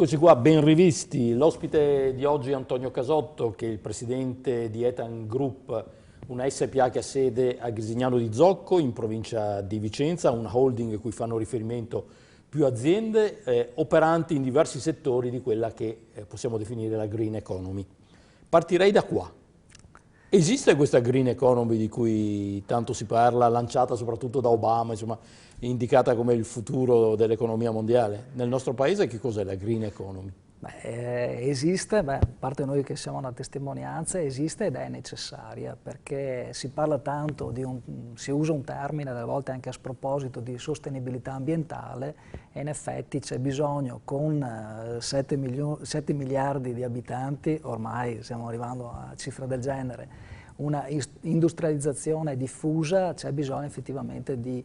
Eccoci qua, ben rivisti. L'ospite di oggi è Antonio Casotto, che è il presidente di Etan Group, una SPA che ha sede a Grisignano di Zocco, in provincia di Vicenza, una holding a cui fanno riferimento più aziende, operanti in diversi settori di quella che possiamo definire la green economy. Partirei da qua. Esiste questa green economy di cui tanto si parla, lanciata soprattutto da Obama, insomma, indicata come il futuro dell'economia mondiale? Nel nostro paese che cos'è la green economy? Esiste, a parte noi che siamo una testimonianza, esiste ed è necessaria, perché si parla tanto si usa un termine, delle volte anche a sproposito, di sostenibilità ambientale, e in effetti c'è bisogno, con 7 miliardi di abitanti, ormai stiamo arrivando a cifre del genere, una industrializzazione diffusa, c'è bisogno effettivamente di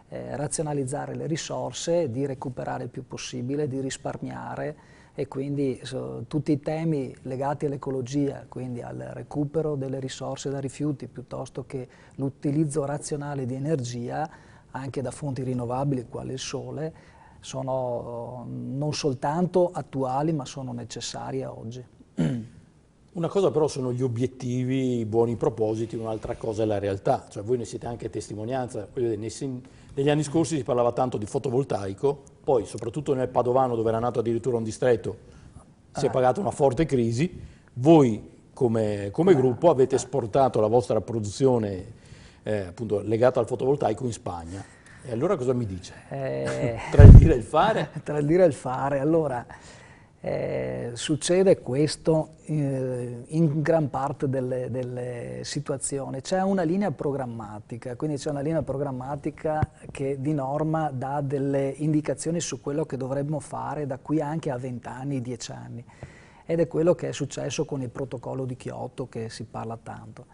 razionalizzare le risorse, di recuperare il più possibile, di risparmiare, e quindi tutti i temi legati all'ecologia, quindi al recupero delle risorse da rifiuti piuttosto che l'utilizzo razionale di energia anche da fonti rinnovabili quale il sole, sono non soltanto attuali ma sono necessarie oggi. Una cosa però sono gli obiettivi, i buoni propositi, un'altra cosa è la realtà, cioè voi ne siete anche testimonianza. Negli anni scorsi si parlava tanto di fotovoltaico, poi soprattutto nel Padovano, dove era nato addirittura un distretto, si è pagata una forte crisi. Voi come gruppo avete esportato la vostra produzione appunto legata al fotovoltaico in Spagna. E allora cosa mi dice? Tra il dire e il fare? Tra il dire e il fare, allora succede questo in gran parte delle situazioni. C'è una linea programmatica, quindi c'è una linea programmatica che di norma dà delle indicazioni su quello che dovremmo fare da qui anche a 20 anni, 10 anni. Ed è quello che è successo con il protocollo di Kyoto, che si parla tanto.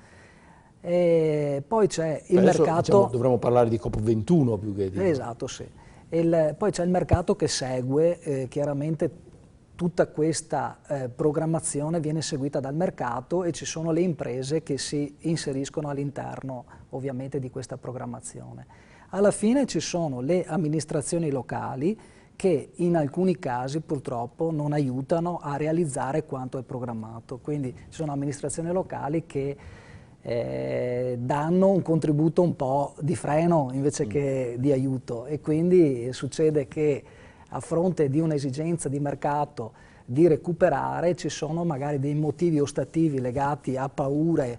E poi c'è il mercato... Diciamo, dovremmo parlare di COP21 più che di... Esatto, sì. Poi c'è il mercato che segue, chiaramente tutta questa programmazione viene seguita dal mercato e ci sono le imprese che si inseriscono all'interno ovviamente di questa programmazione. Alla fine ci sono le amministrazioni locali che in alcuni casi purtroppo non aiutano a realizzare quanto è programmato, quindi ci sono amministrazioni locali che danno un contributo un po' di freno invece che di aiuto, e quindi succede che a fronte di un'esigenza di mercato di recuperare ci sono magari dei motivi ostativi legati a paure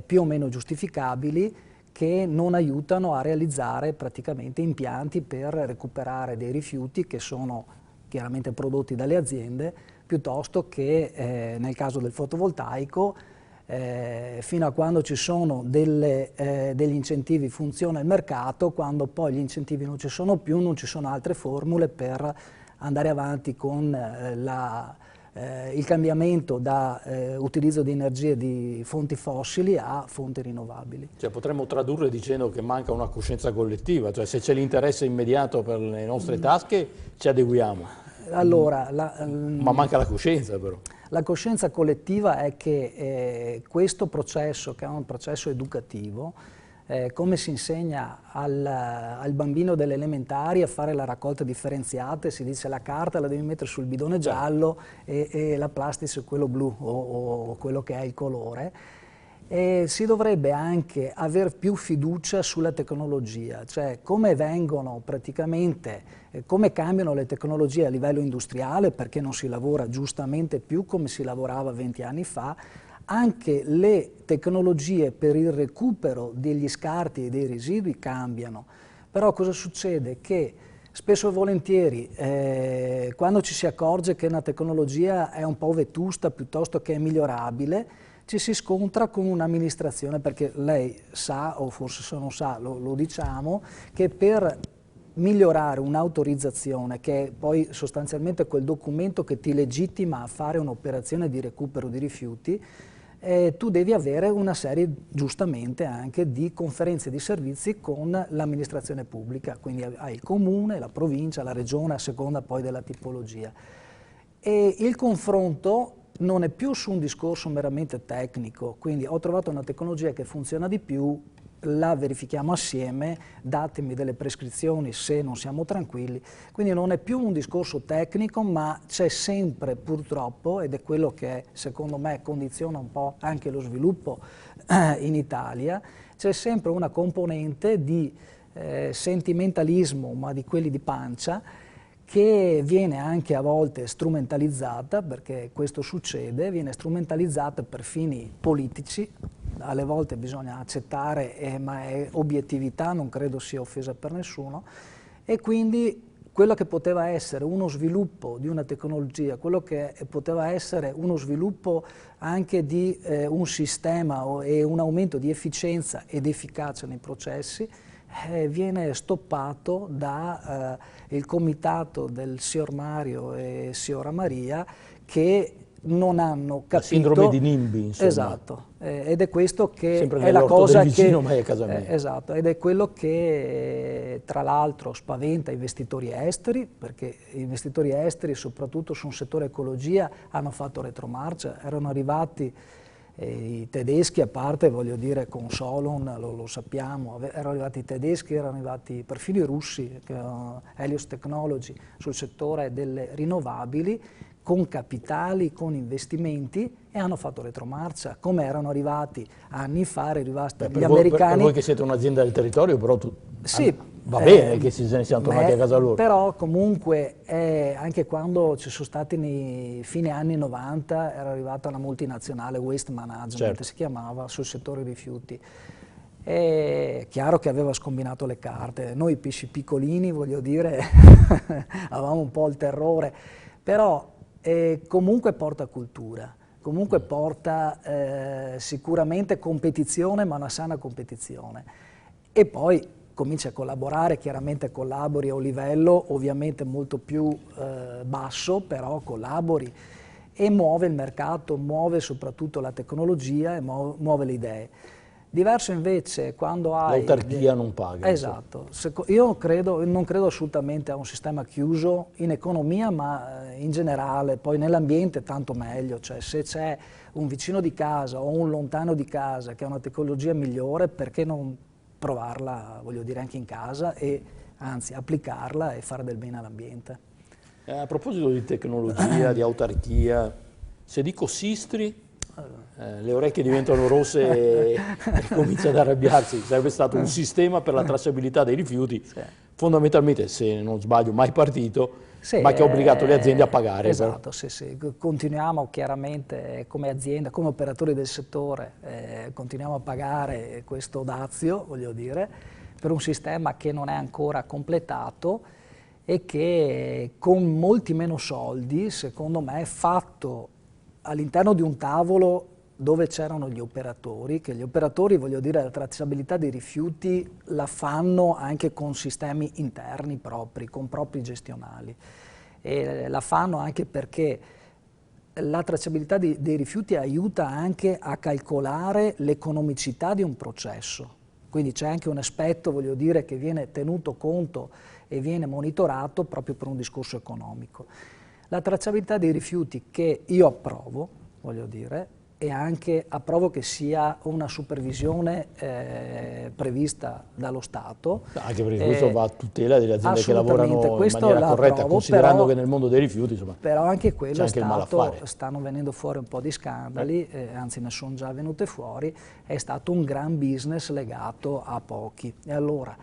più o meno giustificabili che non aiutano a realizzare praticamente impianti per recuperare dei rifiuti che sono chiaramente prodotti dalle aziende, piuttosto che nel caso del fotovoltaico fino a quando ci sono degli incentivi funziona il mercato, quando poi gli incentivi non ci sono più, non ci sono altre formule per andare avanti con il cambiamento da utilizzo di energie di fonti fossili a fonti rinnovabili. Cioè potremmo tradurre dicendo che manca una coscienza collettiva, cioè se c'è l'interesse immediato per le nostre tasche ci adeguiamo. Allora, ma manca la coscienza però. La coscienza collettiva è che questo processo, che è un processo educativo, come si insegna al bambino delle elementari a fare la raccolta differenziata, si dice la carta la devi mettere sul bidone giallo e la plastica su quello blu o quello che è il colore. E si dovrebbe anche aver più fiducia sulla tecnologia, cioè come vengono praticamente, come cambiano le tecnologie a livello industriale, perché non si lavora giustamente più come si lavorava 20 anni fa, anche le tecnologie per il recupero degli scarti e dei residui cambiano. Però cosa succede? Che spesso e volentieri quando ci si accorge che una tecnologia è un po' vetusta piuttosto che è migliorabile, ci si scontra con un'amministrazione, perché lei sa, o forse se non sa lo diciamo, che per migliorare un'autorizzazione, che è poi sostanzialmente quel documento che ti legittima a fare un'operazione di recupero di rifiuti, tu devi avere una serie, giustamente, anche di conferenze di servizi con l'amministrazione pubblica, quindi hai il comune, la provincia, la regione, a seconda poi della tipologia. E il confronto non è più su un discorso meramente tecnico, quindi ho trovato una tecnologia che funziona di più, la verifichiamo assieme, datemi delle prescrizioni se non siamo tranquilli. Quindi non è più un discorso tecnico, ma c'è sempre purtroppo, ed è quello che secondo me condiziona un po' anche lo sviluppo in Italia, c'è sempre una componente di sentimentalismo, ma di quelli di pancia, che viene anche a volte strumentalizzata, perché questo succede, viene strumentalizzata per fini politici, alle volte bisogna accettare, ma è obiettività, non credo sia offesa per nessuno, e quindi quello che poteva essere uno sviluppo di una tecnologia, quello che poteva essere uno sviluppo anche di un sistema e un aumento di efficienza ed efficacia nei processi, viene stoppato dal comitato del signor Mario e signora Maria, che non hanno capito... La sindrome di NIMBY, insomma. Esatto, ed è questo che sempre è la cosa del vicino, ma è a casa mia. Esatto, ed è quello che tra l'altro spaventa i investitori esteri, perché gli investitori esteri, soprattutto su un settore ecologia, hanno fatto retromarcia, erano arrivati... I tedeschi, a parte, voglio dire, con Solon, lo sappiamo, erano arrivati i tedeschi, erano arrivati perfino i russi, Helios Technology, sul settore delle rinnovabili, con capitali, con investimenti, e hanno fatto retromarcia, come erano arrivati anni fa, gli americani... Per voi che siete un'azienda del territorio, però sì, va bene che se ne siano tornati a casa loro. Però comunque anche quando ci sono stati nei fine anni 90 era arrivata una multinazionale Waste Management, certo, si chiamava, sul settore rifiuti. È chiaro che aveva scombinato le carte, noi pesci piccolini, voglio dire, avevamo un po' il terrore, però comunque porta cultura, comunque porta sicuramente competizione, ma una sana competizione. E poi comincia a collaborare, chiaramente collabori a un livello ovviamente molto più basso, però collabori e muove il mercato, muove soprattutto la tecnologia e muove le idee. Diverso invece quando hai... L'autarchia non paga. Esatto. Io non credo assolutamente a un sistema chiuso in economia, ma in generale, poi nell'ambiente tanto meglio. Cioè, se c'è un vicino di casa o un lontano di casa che ha una tecnologia migliore, perché non provarla, voglio dire, anche in casa e anzi applicarla e fare del bene all'ambiente. A proposito di tecnologia, di autarchia, se dico Sistri, le orecchie diventano rosse e comincia ad arrabbiarsi. Sarebbe stato un sistema per la tracciabilità dei rifiuti, sì, fondamentalmente, se non sbaglio, mai partito, sì, ma che ha obbligato le aziende a pagare. Esatto, sì, sì. Continuiamo chiaramente come azienda, come operatori del settore, continuiamo a pagare questo dazio, voglio dire, per un sistema che non è ancora completato e che con molti meno soldi, secondo me, è fatto all'interno di un tavolo dove c'erano gli operatori, che gli operatori, voglio dire, la tracciabilità dei rifiuti la fanno anche con sistemi interni propri, con propri gestionali. E la fanno anche perché la tracciabilità dei rifiuti aiuta anche a calcolare l'economicità di un processo. Quindi c'è anche un aspetto, voglio dire, che viene tenuto conto e viene monitorato proprio per un discorso economico. La tracciabilità dei rifiuti, che io approvo, voglio dire, e anche approvo che sia una supervisione prevista dallo Stato. Anche perché questo va a tutela delle aziende che lavorano in maniera corretta, considerando però, che nel mondo dei rifiuti, insomma, però anche quello è stato, stanno venendo fuori un po' di scandali, anzi ne sono già venute fuori, è stato un gran business legato a pochi. E allora,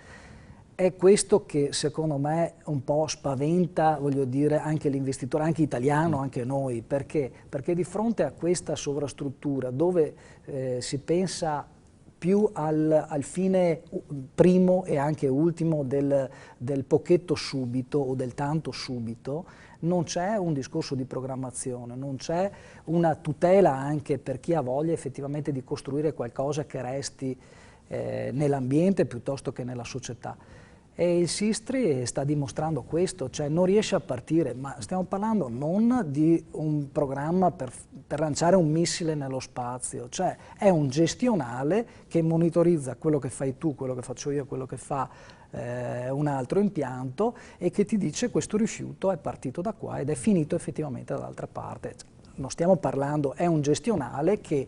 è questo che secondo me un po' spaventa, voglio dire, anche l'investitore, anche italiano, anche noi. Perché? Perché di fronte a questa sovrastruttura dove si pensa più al fine primo e anche ultimo del pochetto subito o del tanto subito, non c'è un discorso di programmazione, non c'è una tutela anche per chi ha voglia effettivamente di costruire qualcosa che resti nell'ambiente piuttosto che nella società. E il Sistri sta dimostrando questo, cioè non riesce a partire, ma stiamo parlando non di un programma per lanciare un missile nello spazio, cioè è un gestionale che monitorizza quello che fai tu, quello che faccio io, quello che fa un altro impianto e che ti dice questo rifiuto è partito da qua ed è finito effettivamente dall'altra parte. Non stiamo parlando, è un gestionale che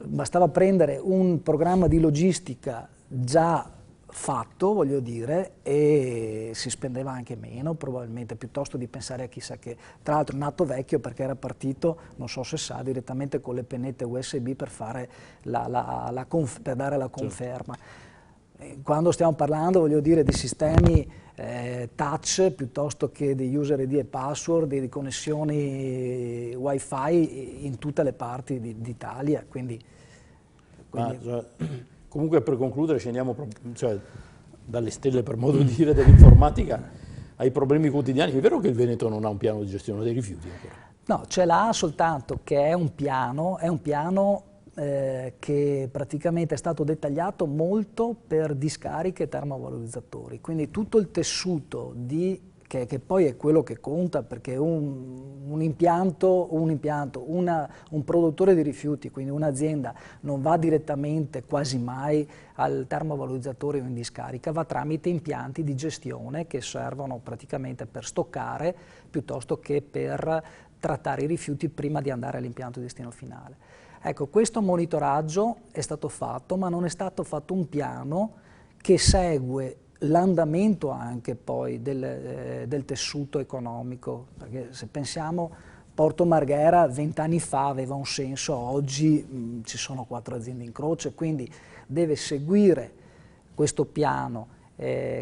bastava prendere un programma di logistica già fatto, voglio dire, e si spendeva anche meno probabilmente, piuttosto di pensare a chissà che. Tra l'altro nato vecchio perché era partito, non so se sa, direttamente con le pennette USB per fare per dare la conferma. Quando stiamo parlando, voglio dire, di sistemi touch piuttosto che di user ID e password, di connessioni wifi in tutte le parti d'Italia, quindi comunque, per concludere, scendiamo dalle stelle, per modo di dire, dell'informatica ai problemi quotidiani. È vero che il Veneto non ha un piano di gestione dei rifiuti ancora? No, ce l'ha, soltanto che è un piano che praticamente è stato dettagliato molto per discariche e termovalorizzatori, quindi tutto il tessuto che poi è quello che conta, perché un produttore di rifiuti, quindi un'azienda, non va direttamente quasi mai al termovalorizzatore o in discarica, va tramite impianti di gestione che servono praticamente per stoccare piuttosto che per trattare i rifiuti prima di andare all'impianto di destino finale. Ecco, questo monitoraggio è stato fatto, ma non è stato fatto un piano che segue l'andamento anche poi del tessuto economico, perché se pensiamo Porto Marghera 20 anni fa aveva un senso, oggi ci sono 4 aziende in croce, quindi deve seguire questo piano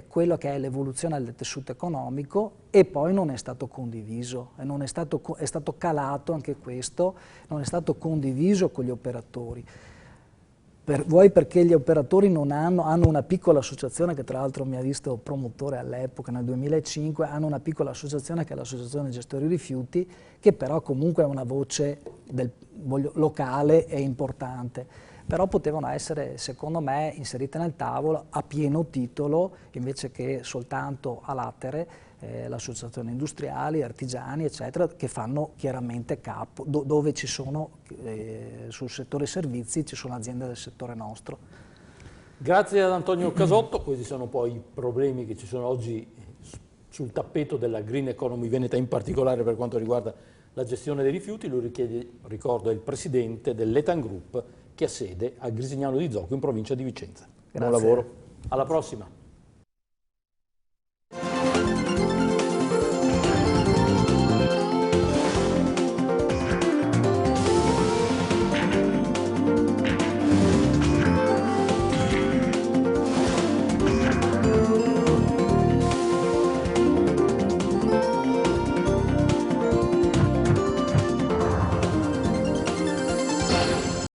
quello che è l'evoluzione del tessuto economico, e poi non è stato condiviso, è stato calato anche questo, non è stato condiviso con gli operatori. Vuoi perché gli operatori non hanno una piccola associazione, che tra l'altro mi ha visto promotore all'epoca nel 2005, hanno una piccola associazione che è l'associazione gestori rifiuti, che però comunque è una voce locale e importante. Però potevano essere, secondo me, inserite nel tavolo a pieno titolo, invece che soltanto a latere, l'associazione industriali, artigiani, eccetera, che fanno chiaramente capo, dove ci sono, sul settore servizi, ci sono aziende del settore nostro. Grazie ad Antonio Casotto. Questi sono poi i problemi che ci sono oggi sul tappeto della Green Economy veneta, in particolare per quanto riguarda la gestione dei rifiuti. Lui, ricordo, è il presidente dell'Etan Group, che ha sede a Grisignano di Zocco, in provincia di Vicenza. Grazie. Buon lavoro, alla prossima.